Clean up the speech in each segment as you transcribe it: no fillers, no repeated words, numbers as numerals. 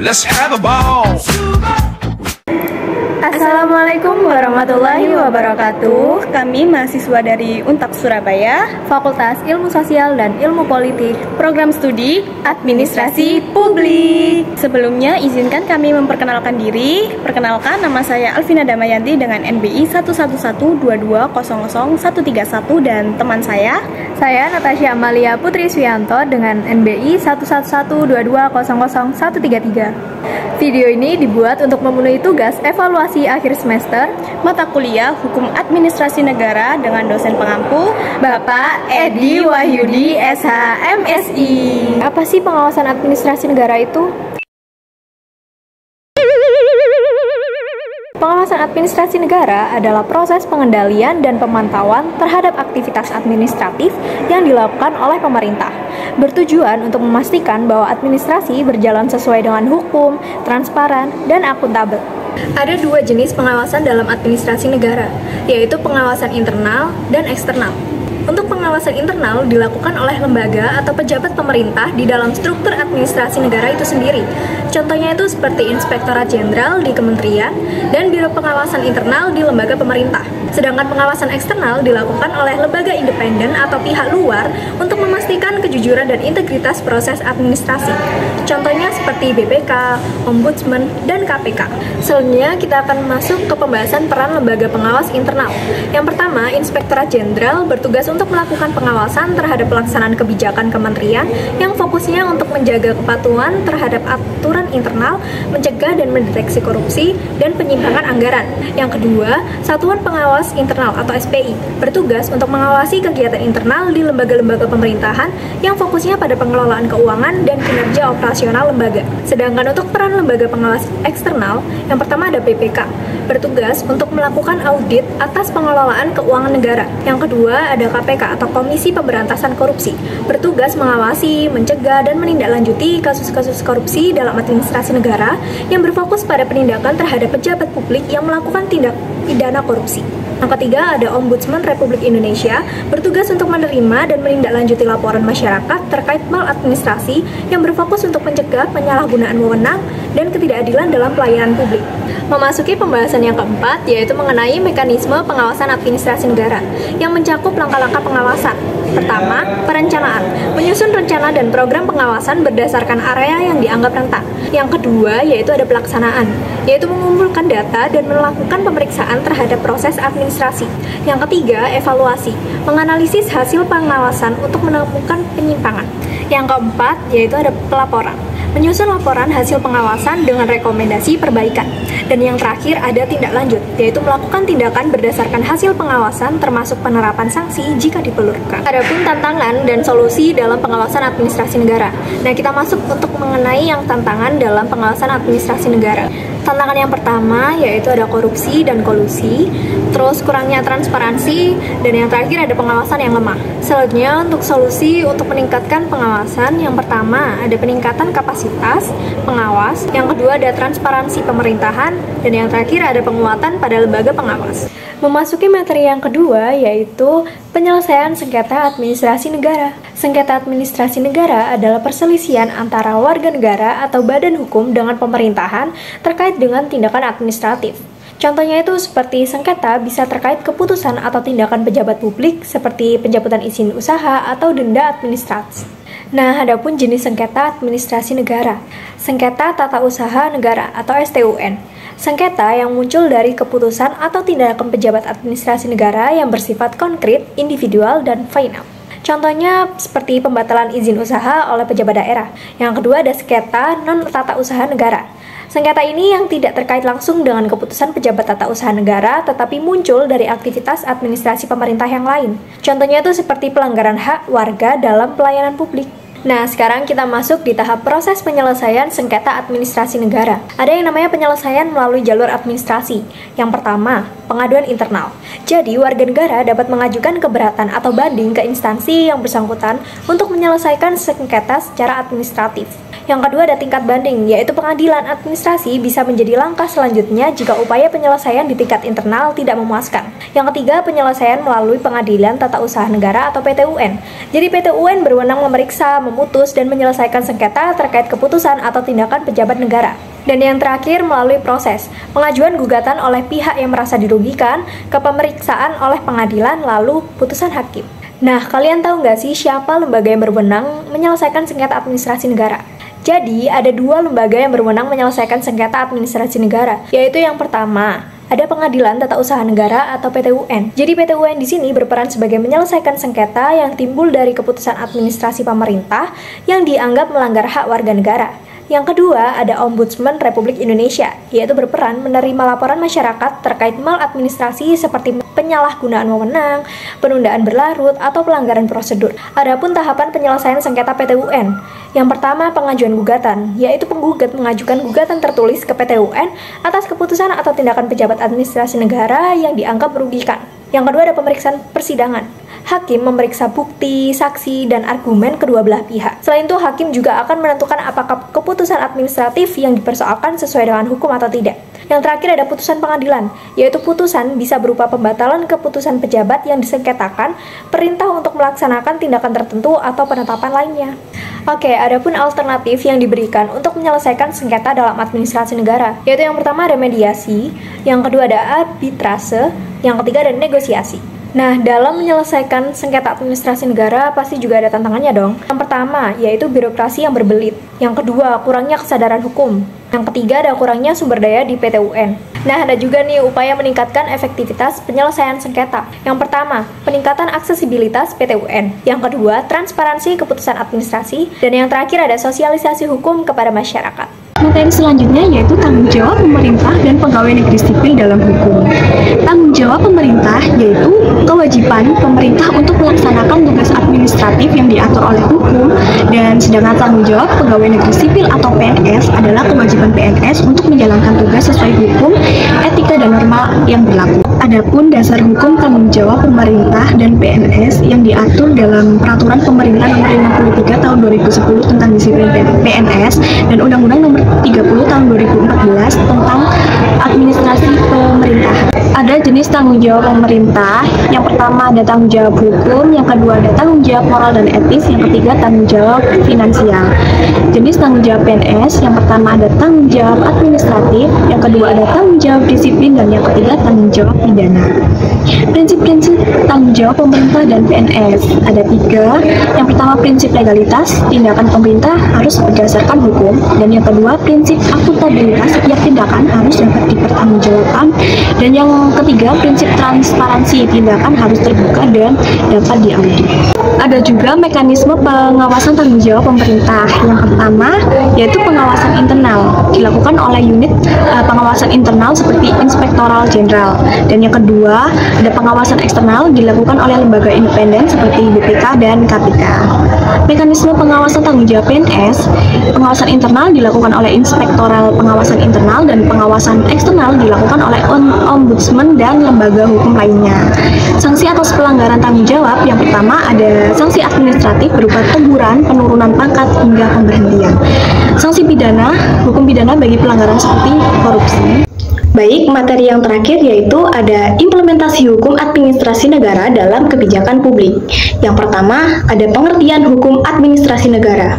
Let's have a ball. Assalamualaikum warahmatullahi wabarakatuh. Kami mahasiswa dari Untak Surabaya, Fakultas Ilmu Sosial dan Ilmu Politik, Program Studi Administrasi Publik. Sebelumnya izinkan kami memperkenalkan diri. Perkenalkan, nama saya Alvina Damayanti dengan NBI 11122000131 dan teman saya Natasha Amalia Putri Swianto dengan NBI 11122000133. Video ini dibuat untuk memenuhi tugas evaluasi akhir semester mata kuliah Hukum Administrasi Negara dengan dosen pengampu Bapak Edi Wahyudi SH MSI. Apa sih pengawasan administrasi negara itu? Pengawasan administrasi negara adalah proses pengendalian dan pemantauan terhadap aktivitas administratif yang dilakukan oleh pemerintah, bertujuan untuk memastikan bahwa administrasi berjalan sesuai dengan hukum, transparan, dan akuntabel. Ada dua jenis pengawasan dalam administrasi negara, yaitu pengawasan internal dan eksternal. Untuk pengawasan internal dilakukan oleh lembaga atau pejabat pemerintah di dalam struktur administrasi negara itu sendiri. Contohnya itu seperti Inspektorat Jenderal di Kementerian dan Biro Pengawasan Internal di lembaga pemerintah. Sedangkan pengawasan eksternal dilakukan oleh lembaga independen atau pihak luar untuk memastikan kejujuran dan integritas proses administrasi. Contohnya seperti BPK, Ombudsman, dan KPK. Selanjutnya kita akan masuk ke pembahasan peran lembaga pengawas internal. Yang pertama, Inspektorat Jenderal bertugas untuk melakukan pengawasan terhadap pelaksanaan kebijakan kementerian yang fokusnya untuk menjaga kepatuhan terhadap aturan internal, mencegah dan mendeteksi korupsi, dan penyimpangan anggaran. Yang kedua, Satuan Pengawas Internal atau SPI bertugas untuk mengawasi kegiatan internal di lembaga-lembaga pemerintahan yang fokusnya pada pengelolaan keuangan dan kinerja operasional lembaga. Sedangkan untuk peran lembaga pengawas eksternal, yang pertama ada BPK, bertugas untuk melakukan audit atas pengelolaan keuangan negara. Yang kedua ada KPK atau Komisi Pemberantasan Korupsi, bertugas mengawasi, mencegah, dan menindaklanjuti kasus-kasus korupsi dalam administrasi negara yang berfokus pada penindakan terhadap pejabat publik yang melakukan tindak pidana korupsi. Yang ketiga ada Ombudsman Republik Indonesia, bertugas untuk menerima dan menindaklanjuti laporan masyarakat terkait maladministrasi yang berfokus untuk mencegah penyalahgunaan wewenang dan ketidakadilan dalam pelayanan publik. Memasuki pembahasan yang keempat, yaitu mengenai mekanisme pengawasan administrasi negara yang mencakup langkah-langkah pengawasan. Pertama, perencanaan, menyusun rencana dan program pengawasan berdasarkan area yang dianggap rentan. Yang kedua, yaitu ada pelaksanaan, yaitu mengumpulkan data dan melakukan pemeriksaan terhadap proses administrasi. Yang ketiga, evaluasi, menganalisis hasil pengawasan untuk menemukan penyimpangan. Yang keempat, yaitu ada pelaporan, menyusun laporan hasil pengawasan dengan rekomendasi perbaikan. Dan yang terakhir ada tindak lanjut, yaitu melakukan tindakan berdasarkan hasil pengawasan termasuk penerapan sanksi jika diperlukan. Adapun tantangan dan solusi dalam pengawasan administrasi negara. Nah, kita masuk untuk mengenai yang tantangan dalam pengawasan administrasi negara. Tantangan yang pertama yaitu ada korupsi dan kolusi, terus kurangnya transparansi, dan yang terakhir ada pengawasan yang lemah. Selanjutnya untuk solusi untuk meningkatkan pengawasan, yang pertama ada peningkatan kapasitas pengawas, yang kedua ada transparansi pemerintahan, dan yang terakhir ada penguatan pada lembaga pengawas. Memasuki materi yang kedua yaitu penyelesaian sengketa administrasi negara. Sengketa administrasi negara adalah perselisihan antara warga negara atau badan hukum dengan pemerintahan terkait dengan tindakan administratif. Contohnya itu seperti sengketa bisa terkait keputusan atau tindakan pejabat publik seperti pencabutan izin usaha atau denda administratif. Nah, adapun jenis sengketa administrasi negara. Sengketa tata usaha negara atau STUN. Sengketa yang muncul dari keputusan atau tindakan pejabat administrasi negara yang bersifat konkret, individual, dan final. Contohnya seperti pembatalan izin usaha oleh pejabat daerah. Yang kedua ada sengketa non-tata usaha negara. Sengketa ini yang tidak terkait langsung dengan keputusan pejabat tata usaha negara, tetapi muncul dari aktivitas administrasi pemerintah yang lain. Contohnya itu seperti pelanggaran hak warga dalam pelayanan publik. Nah, sekarang kita masuk di tahap proses penyelesaian sengketa administrasi negara. Ada yang namanya penyelesaian melalui jalur administrasi. Yang pertama, pengaduan internal. Jadi, warga negara dapat mengajukan keberatan atau banding ke instansi yang bersangkutan untuk menyelesaikan sengketa secara administratif. Yang kedua ada tingkat banding, yaitu pengadilan administrasi bisa menjadi langkah selanjutnya jika upaya penyelesaian di tingkat internal tidak memuaskan. Yang ketiga, penyelesaian melalui Pengadilan Tata Usaha Negara atau PT-UN. Jadi PT-UN berwenang memeriksa, memutus, dan menyelesaikan sengketa terkait keputusan atau tindakan pejabat negara. Dan yang terakhir, melalui proses pengajuan gugatan oleh pihak yang merasa dirugikan ke pemeriksaan oleh pengadilan lalu putusan hakim. Nah, kalian tahu nggak sih siapa lembaga yang berwenang menyelesaikan sengketa administrasi negara? Jadi, ada dua lembaga yang berwenang menyelesaikan sengketa administrasi negara, yaitu yang pertama, ada Pengadilan Tata Usaha Negara atau PT-UN. Jadi PT-UN di sini berperan sebagai menyelesaikan sengketa yang timbul dari keputusan administrasi pemerintah yang dianggap melanggar hak warga negara. Yang kedua, ada Ombudsman Republik Indonesia, yaitu berperan menerima laporan masyarakat terkait maladministrasi seperti penyalahgunaan wewenang, penundaan berlarut, atau pelanggaran prosedur. Adapun tahapan penyelesaian sengketa PT-UN, yang pertama pengajuan gugatan, yaitu penggugat mengajukan gugatan tertulis ke PT-UN atas keputusan atau tindakan pejabat administrasi negara yang dianggap merugikan. Yang kedua ada pemeriksaan persidangan. Hakim memeriksa bukti, saksi, dan argumen kedua belah pihak. Selain itu, hakim juga akan menentukan apakah keputusan administratif yang dipersoalkan sesuai dengan hukum atau tidak. Yang terakhir ada putusan pengadilan, yaitu putusan bisa berupa pembatalan keputusan pejabat yang disengketakan, perintah untuk melaksanakan tindakan tertentu, atau penetapan lainnya. Oke, adapun alternatif yang diberikan untuk menyelesaikan sengketa dalam administrasi negara, yaitu yang pertama ada mediasi, yang kedua ada arbitrase, yang ketiga ada negosiasi. Nah, dalam menyelesaikan sengketa administrasi negara pasti juga ada tantangannya dong. Yang pertama, yaitu birokrasi yang berbelit. Yang kedua, kurangnya kesadaran hukum. Yang ketiga, ada kurangnya sumber daya di PT-UN. Nah, ada juga nih upaya meningkatkan efektivitas penyelesaian sengketa. Yang pertama, peningkatan aksesibilitas PT-UN. Yang kedua, transparansi keputusan administrasi. Dan yang terakhir ada sosialisasi hukum kepada masyarakat. Materi selanjutnya yaitu tanggung jawab pemerintah dan pegawai negeri sipil dalam hukum. Tanggung jawab pemerintah yaitu kewajiban pemerintah untuk melaksanakan tugas administratif yang diatur oleh hukum, dan sedangkan tanggung jawab pegawai negeri sipil atau PNS adalah kewajiban PNS untuk menjalankan tugas sesuai hukum, etika, dan norma yang berlaku. Adapun dasar hukum tanggung jawab pemerintah dan PNS yang diatur dalam Peraturan Pemerintah Nomor 53 Tahun 2010 tentang disiplin PNS dan Undang-Undang Nomor 30 Tahun 2014 tentang administrasi pemerintah. Ada jenis tanggung jawab pemerintah. Yang pertama ada tanggung jawab hukum, yang kedua ada tanggung jawab moral dan etis, yang ketiga tanggung jawab finansial. Jenis tanggung jawab PNS, yang pertama ada tanggung jawab administratif, yang kedua ada tanggung jawab disiplin, dan yang ketiga tanggung jawab pidana. Prinsip-prinsip tanggung jawab pemerintah dan PNS ada 3. Yang pertama prinsip legalitas, tindakan pemerintah harus berdasarkan hukum, dan yang kedua prinsip akuntabilitas, setiap tindakan harus dapat dipertanggungjawabkan, dan yang ketiga prinsip transparansi, tindakan harus terbuka dan dapat diaudit. Ada juga mekanisme pengawasan tanggung jawab pemerintah. Yang pertama yaitu pengawasan internal, dilakukan oleh unit pengawasan internal seperti Inspektoral Jenderal, dan yang kedua ada pengawasan eksternal, dilakukan oleh lembaga independen seperti BPK dan KPK. Mekanisme pengawasan tanggung jawab PNS, pengawasan internal dilakukan oleh Inspektoral Pengawasan Internal, dan pengawasan eksternal dilakukan oleh Ombudsman dan lembaga hukum lainnya. Sanksi atas pelanggaran tanggung jawab, yang pertama ada sanksi administratif berupa teguran, penurunan pangkat, hingga pemberhentian. Sanksi pidana, hukum pidana bagi pelanggaran seperti korupsi. Baik, materi yang terakhir yaitu ada implementasi hukum administrasi negara dalam kebijakan publik. Yang pertama, ada pengertian hukum administrasi negara,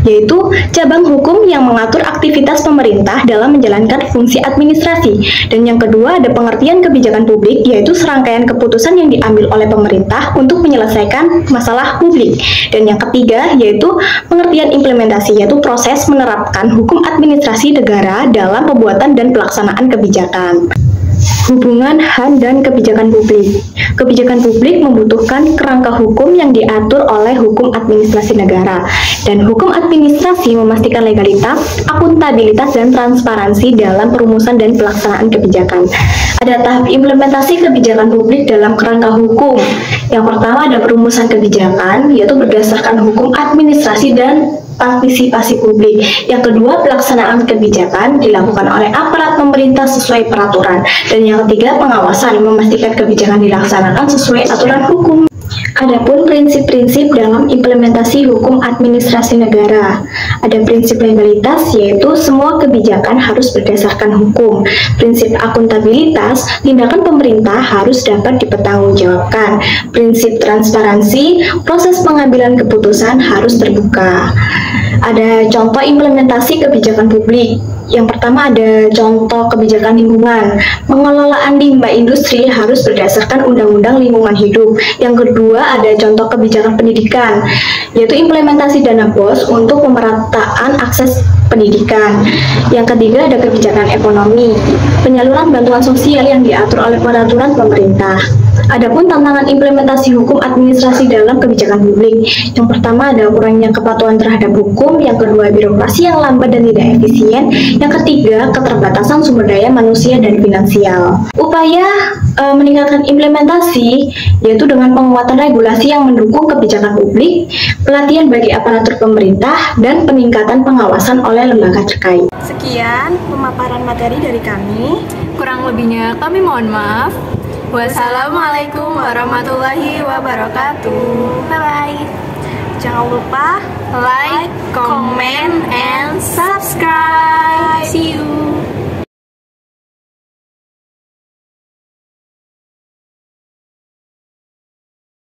yaitu cabang hukum yang mengatur aktivitas pemerintah dalam menjalankan fungsi administrasi. Dan yang kedua, ada pengertian kebijakan publik, yaitu serangkaian keputusan yang diambil oleh pemerintah untuk menyelesaikan masalah publik. Dan yang ketiga, yaitu pengertian implementasi, yaitu proses menerapkan hukum administrasi negara dalam pembuatan dan pelaksanaan kebijakan. Hubungan HAN dan kebijakan publik. Kebijakan publik membutuhkan kerangka hukum yang diatur oleh hukum administrasi negara, dan hukum administrasi memastikan legalitas, akuntabilitas, dan transparansi dalam perumusan dan pelaksanaan kebijakan. Ada tahap implementasi kebijakan publik dalam kerangka hukum. Yang pertama ada perumusan kebijakan, yaitu berdasarkan hukum administrasi dan partisipasi publik. Yang kedua, pelaksanaan kebijakan dilakukan oleh aparat pemerintah sesuai peraturan. Dan yang ketiga, pengawasan, memastikan kebijakan dilaksanakan sesuai aturan hukum. Adapun prinsip-prinsip dalam implementasi hukum administrasi negara. Ada prinsip legalitas, yaitu semua kebijakan harus berdasarkan hukum. Prinsip akuntabilitas, tindakan pemerintah harus dapat dipertanggungjawabkan. Prinsip transparansi, proses pengambilan keputusan harus terbuka. Ada contoh implementasi kebijakan publik. Yang pertama ada contoh kebijakan lingkungan. Pengelolaan limbah industri harus berdasarkan Undang-Undang Lingkungan Hidup. Yang kedua ada contoh kebijakan pendidikan, yaitu implementasi dana BOS untuk pemerataan akses pendidikan. Yang ketiga ada kebijakan ekonomi, penyaluran bantuan sosial yang diatur oleh peraturan pemerintah. Adapun tantangan implementasi hukum administrasi dalam kebijakan publik. Yang pertama ada kurangnya kepatuhan terhadap hukum, yang kedua birokrasi yang lambat dan tidak efisien, yang ketiga keterbatasan sumber daya manusia dan finansial. Upaya meningkatkan implementasi yaitu dengan penguatan regulasi yang mendukung kebijakan publik, pelatihan bagi aparatur pemerintah, dan peningkatan pengawasan oleh lembaga terkait. Sekian pemaparan materi dari kami. Kurang lebihnya kami mohon maaf. Wassalamualaikum warahmatullahi wabarakatuh. Bye-bye. Jangan lupa like, comment,